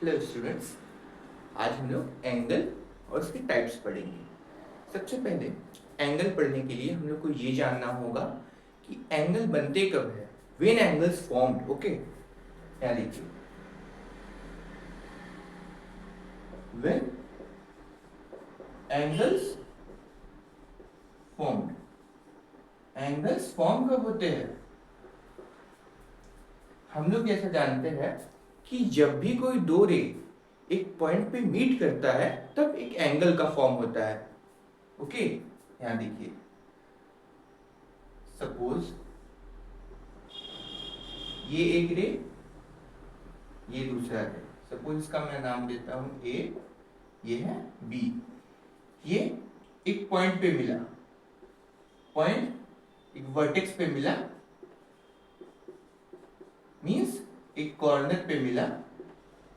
Hello students, आज हम लोग एंगल और उसके टाइप्स पढ़ेंगे। सबसे पहले एंगल पढ़ने के लिए हम लोग को ये जानना होगा कि एंगल बनते कब है, व्हेन एंगल्स फॉर्म्ड। ओके, यहाँ देखिए, when angles formed. Angles form कब होते हैं? हम लोग ऐसा जानते हैं कि जब भी कोई दो रे एक पॉइंट पे मीट करता है तब एक एंगल का फॉर्म होता है। ओके, यहां देखिए, सपोज ये एक रे, ये दूसरा रे। सपोज इसका मैं नाम देता हूं ए, ये है बी। ये एक पॉइंट पे मिला, पॉइंट एक वर्टेक्स पे मिला, मींस एक कॉर्नर पे मिला।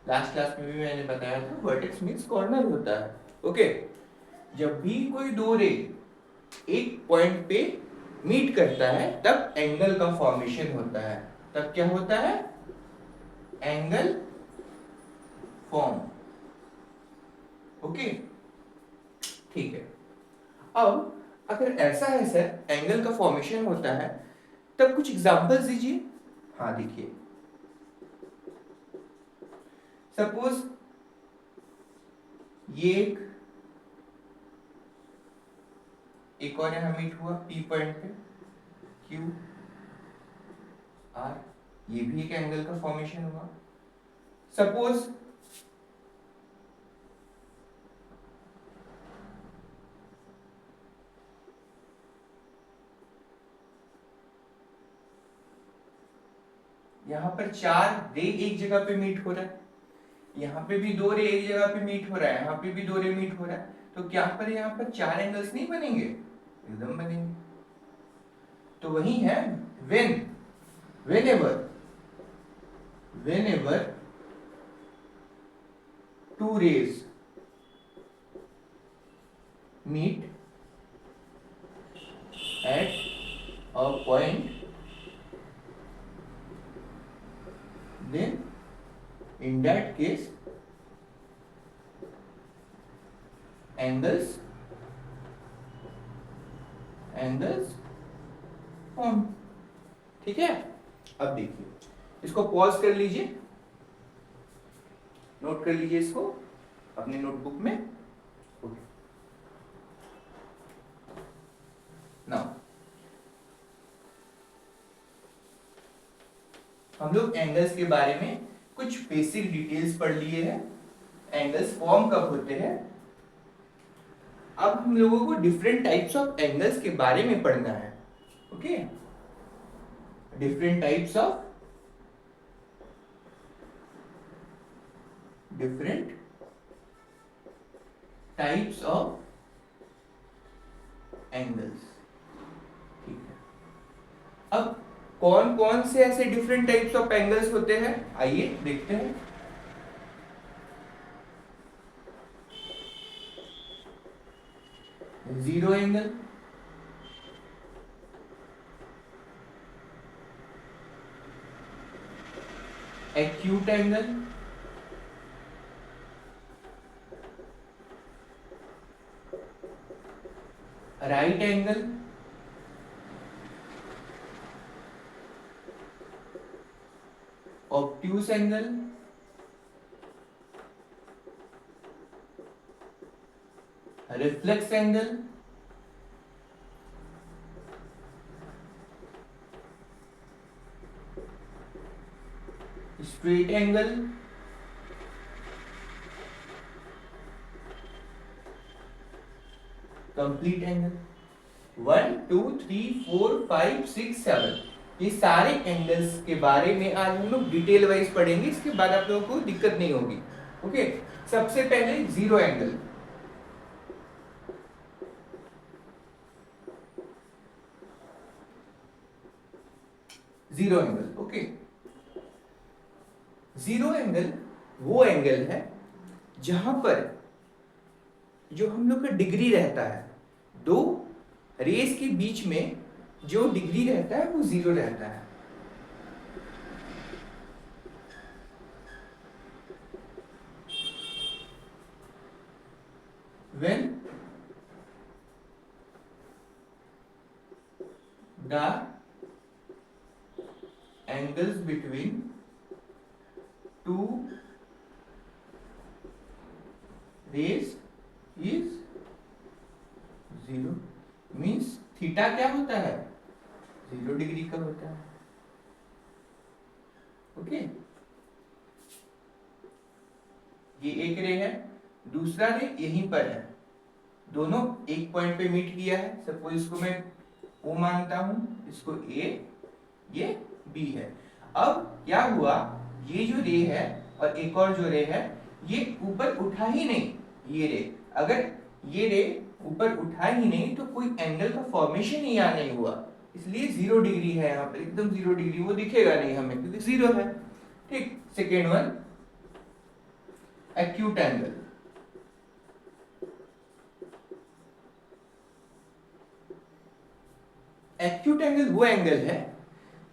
लास्ट क्लास में भी मैंने बताया था वर्टेक्स मींस कॉर्नर होता है। ओके, जब भी कोई दो रे एक पॉइंट पे मीट करता है तब एंगल का फॉर्मेशन होता है। तब क्या होता है? Angle form. ओके, ठीक है। अब अगर ऐसा है सर, एंगल का फॉर्मेशन होता है, तब कुछ एग्जांपल्स दीजिए। हाँ देखिए, सपोज ये एक और यहां मीट हुआ पी पॉइंट पे, क्यू आर, ये भी एक एंगल का फॉर्मेशन हुआ। सपोज यहां पर चार रे एक जगह पे मीट हो रहा है, यहाँ पे भी दो रे एक जगह पे मीट हो रहा है, यहाँ पे भी दो रे मीट हो रहा है, तो क्या पर यहाँ पर चार एंगल्स नहीं बनेंगे? एकदम बनेंगे। तो वही है when, whenever two rays meet at a point, then in that case angles form। ठीक है, अब देखिए, इसको पॉज कर लीजिए, नोट कर लीजिए इसको अपने नोटबुक में। ओके, नाउ हम लोग एंगल्स के बारे में कुछ बेसिक डिटेल्स पढ़ लिए हैं। एंगल्स फॉर्म कब होते हैं। अब हम लोगों को डिफरेंट टाइप्स ऑफ एंगल्स के बारे में पढ़ना है। Okay, different types of angles। ठीक है, अब कौन कौन से ऐसे डिफरेंट टाइप्स ऑफ एंगल्स होते हैं, आइए देखते हैं। Zero angle, acute angle, right angle, obtuse angle, reflex angle, straight angle, complete angle. 1 2 3 4 5 6 7, ये सारे एंगल्स के बारे में आज हम लोग डिटेल वाइज पढ़ेंगे। इसके बाद आप लोगों को दिक्कत नहीं होगी। ओके, सबसे पहले zero angle. Zero angle, okay, zero angle वो एंगल है जहां पर जो हम लोग का डिग्री रहता है, दो रेस के बीच में जो डिग्री रहता है वो जीरो रहता है। when the angles between two rays is 0 means theta क्या होता है 0 डिग्री का होता है। ओके ये एक रे है, दूसरा रे यहीं पर है, दोनों एक पॉइंट पे मीट किया है। सपोज इसको मैं O मानता हूं, इसको A, ये B है। अब क्या हुआ, ये जो रे है और एक और जो रे है ये ऊपर उठा ही नहीं, ये रे अगर ये रे ऊपर उठा ही नहीं तो कोई एंगल का फॉर्मेशन ही यहाँ नहीं हुआ, इसलिए 0 डिग्री है यहाँ पर, एकदम 0 डिग्री, वो दिखेगा नहीं हमें क्योंकि 0 है। ठीक, second one acute angle. Acute angle वो एंगल है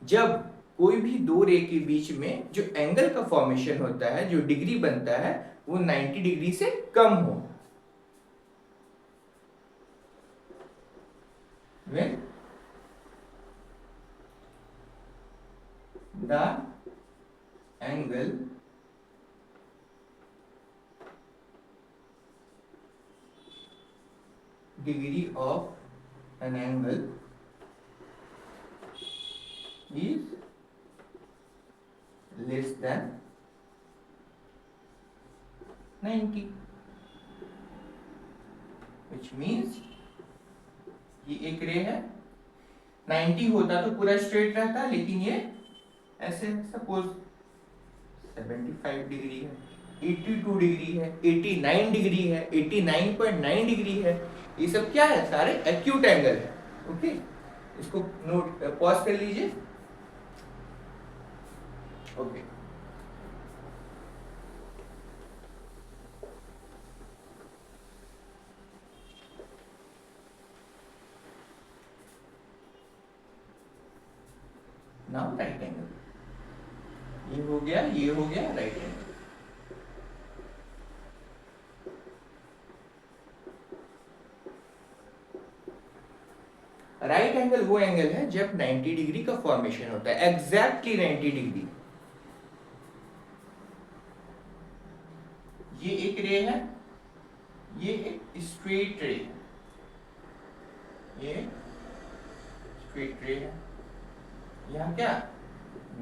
जब कोई भी दो रे के बीच में जो एंगल का फॉर्मेशन होता है, जो डिग्री बनता है, वो 90 डिग्री से कम हो। When the angle degree of an angle is less than 90, which means ये एक रे है, 90 होता तो पूरा स्ट्रेट रहता, लेकिन ये ऐसे सपोज 75 डिग्री है, 82 डिग्री है, 89 डिग्री है, 89.9 डिग्री है, ये सब क्या है, सारे एक्यूट एंगल है। ओके, इसको नोट पॉज कर लीजिए। ओके, नाउ राइट एंगल, ये हो गया, ये हो गया राइट एंगल। राइट एंगल वो एंगल है जब 90 डिग्री का फॉर्मेशन होता है, एग्जैक्टली 90 डिग्री। ये एक रे है, ये एक स्ट्रेट रे है, ये स्ट्रेट रे है, यहाँ क्या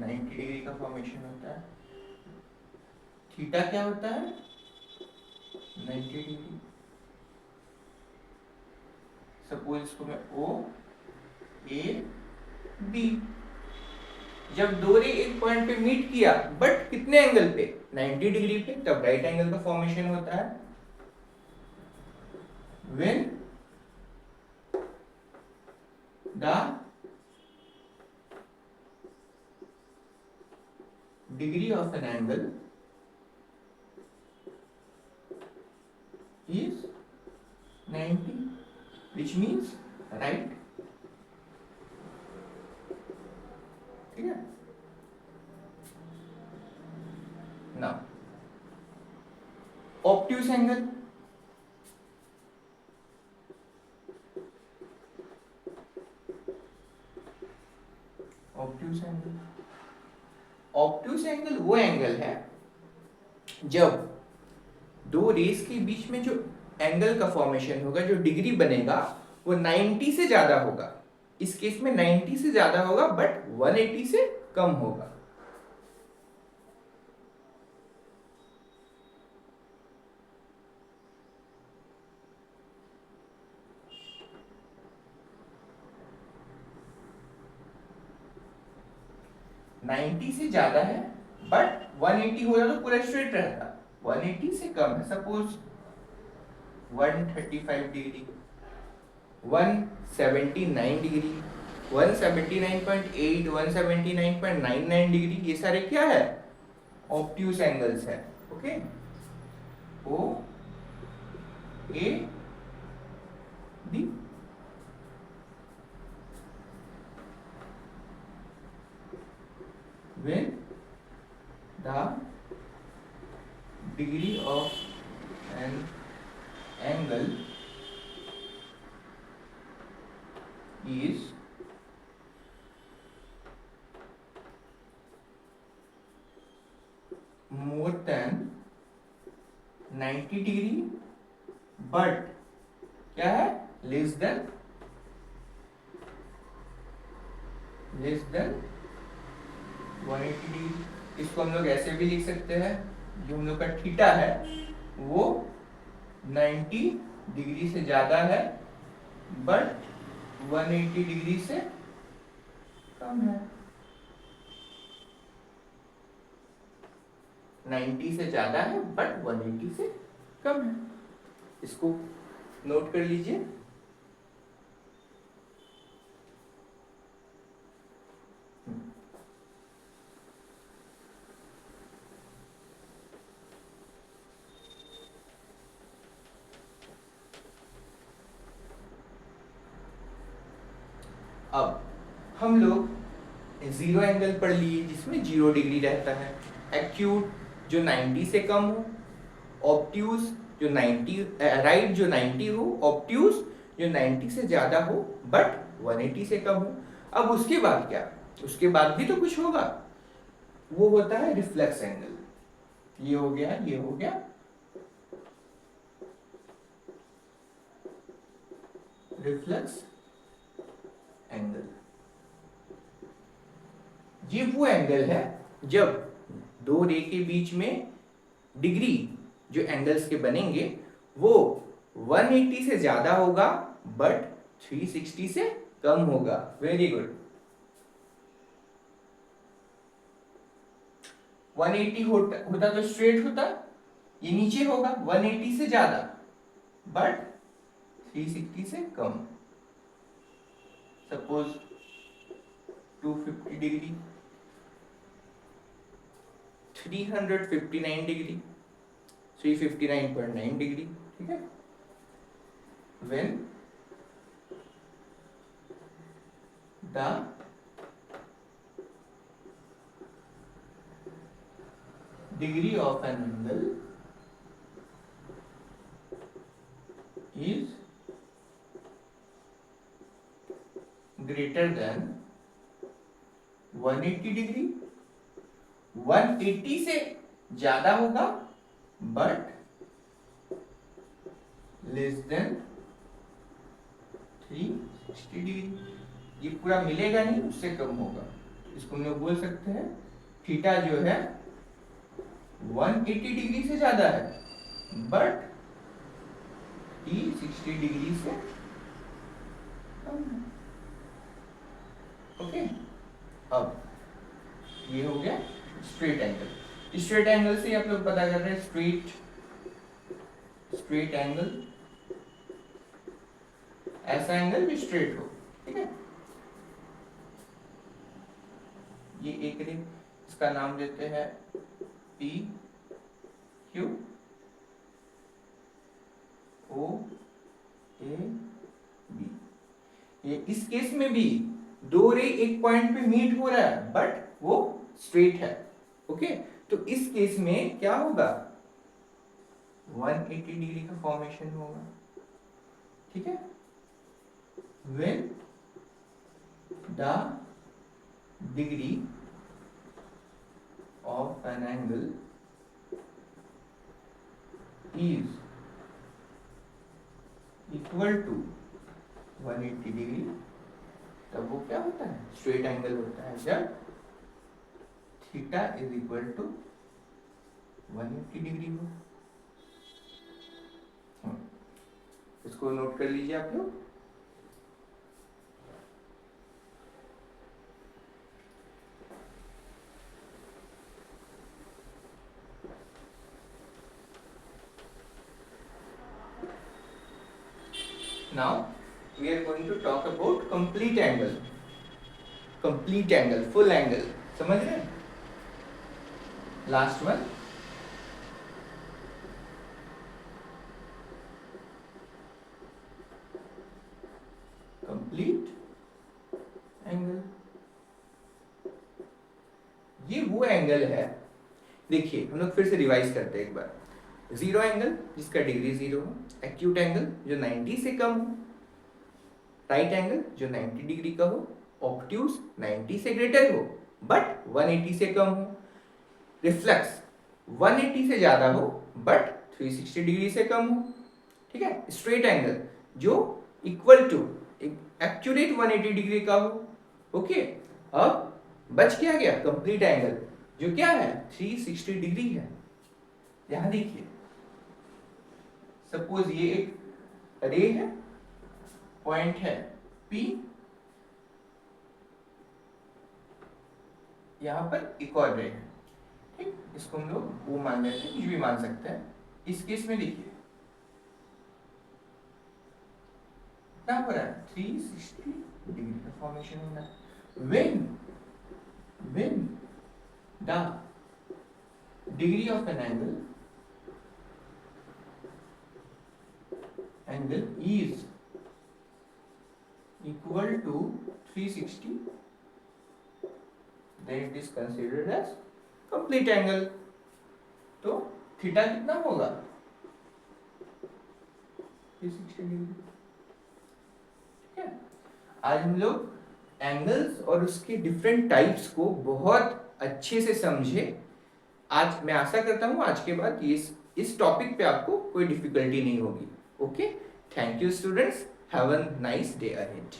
90 डिग्री का फॉर्मेशन होता है, थीटा क्या होता है 90 डिग्री। सपोज इसको मैं O A B, जब दो रे एक पॉइंट पे मीट किया बट कितने एंगल पे 90 डिग्री पे, तब राइट एंगल का फॉर्मेशन होता है। When the degree of an angle is 90, which means right। ठीक है, now obtuse angle। obtuse angle, obtuse angle वो एंगल है जब दो रेस के बीच में जो एंगल का फॉर्मेशन होगा, जो डिग्री बनेगा, वो 90 से ज्यादा होगा। इस केस में 90 से ज्यादा होगा बट 180 से कम होगा। नाइन्टी से ज्यादा है बट 180 हो जाता तो पूरा स्ट्रेट रहता, 180 से कम है, सपोज 135 डिग्री, 179 डिग्री, 179.8, 179.99 डिग्री, ये सारे क्या है ऑब्ट्यूस एंगल्स है। Okay, O A B। when the degree of an angle 90 degree but क्या है, लेस देन 180 डिग्री। इसको हम लोग ऐसे भी लिख सकते हैं, जो हम लोग का थीटा है वो 90 डिग्री से ज्यादा है बट 180 डिग्री से कम है। 90 से ज्यादा है बट 180 से कम है। इसको नोट कर लीजिए। अब हम लोग जीरो एंगल पढ़ लिए जिसमें 0 डिग्री रहता है, एक्यूट जो 90 से कम हो, ऑब्ट्यूज जो 90 राइट जो 90 हो, ऑब्ट्यूज जो 90 से ज्यादा हो बट 180 से कम हो। अब उसके बाद क्या, उसके बाद भी तो कुछ होगा, वो होता है रिफ्लेक्स एंगल। ये हो गया, ये हो गया रिफ्लेक्स एंगल। ये वो एंगल है जब दो रे के बीच में डिग्री जो एंगल्स के बनेंगे वो 180 से ज्यादा होगा बट 360 से कम होगा। Very good. 180 होता तो स्ट्रेट होता, ये नीचे होगा 180 से ज्यादा बट 360 से कम। सपोज 250 डिग्री, 359 डिग्री, 359.9 डिग्री, ठीक है। When the degree of an angle is greater than 180 degree, 180 से ज्यादा होगा बट लेस देन 360 डिग्री। ये पूरा मिलेगा नहीं, उससे कम होगा। इसको हम लोग बोल सकते हैं थीटा जो है 180 डिग्री से ज्यादा है बट 360 डिग्री से कम है। ओके, अब ये हो गया स्ट्रेट एंगल। स्ट्रेट एंगल से आप लोग पता कर रहे हैं स्ट्रेट एंगल, ऐसा एंगल भी स्ट्रेट हो, ठीक है। ये एक रे, इसका नाम देते हैं P Q O A B. ये इस केस में भी दो रे एक पॉइंट पे मीट हो रहा है बट वो स्ट्रेट है। ओके, तो इस केस में क्या होगा, 180 डिग्री का फॉर्मेशन होगा, ठीक है। when the degree of an angle is equal to 180 degree, तब वो क्या होता है, स्ट्रेट एंगल होता है जब theta is equal to 180 degree हो। इसको नोट कर लीजिए आप लोग। Now we are going to talk about complete angle, full angle, समझ रहे हैं? Last one, complete angle। ये वो एंगल है, देखिए हम लोग फिर से रिवाइज करते हैं एक बार। जीरो एंगल जिसका डिग्री 0 हो, एक्यूट एंगल जो 90 से कम हो, राइट एंगल जो 90 डिग्री का हो, ऑब्ट्यूज 90 से ग्रेटर हो बट 180 से कम हो, रिफ्लेक्स 180 से ज्यादा हो बट 360 डिग्री से कम हो, ठीक है। स्ट्रेट एंगल जो इक्वल टू एक्यूरेट 180 डिग्री का हो, ओके। अब बच क्या गया, कंप्लीट एंगल जो क्या है 360 डिग्री है। यहां देखिए, सपोज ये एक रे है, पॉइंट है P, यहां पर एक और रे है, ठीक। इसको हम लोग वो मान लेते हैं, कुछ भी मान सकते हैं। इस केस में देखिए क्या हो रहा है, 360 डिग्री का फॉर्मेशन हो रहा है। when the degree of an angle is equal to 360, then it is considered as complete angle। तो थीटा कितना होगा, 360 डिग्री, ठीक है। आज हम लोग एंगल्स और उसके डिफरेंट टाइप्स को बहुत अच्छे से समझे। आज मैं आशा करता हूँ आज के बाद इस टॉपिक पे आपको कोई डिफिकल्टी नहीं होगी। Okay, thank you students, have a nice day ahead.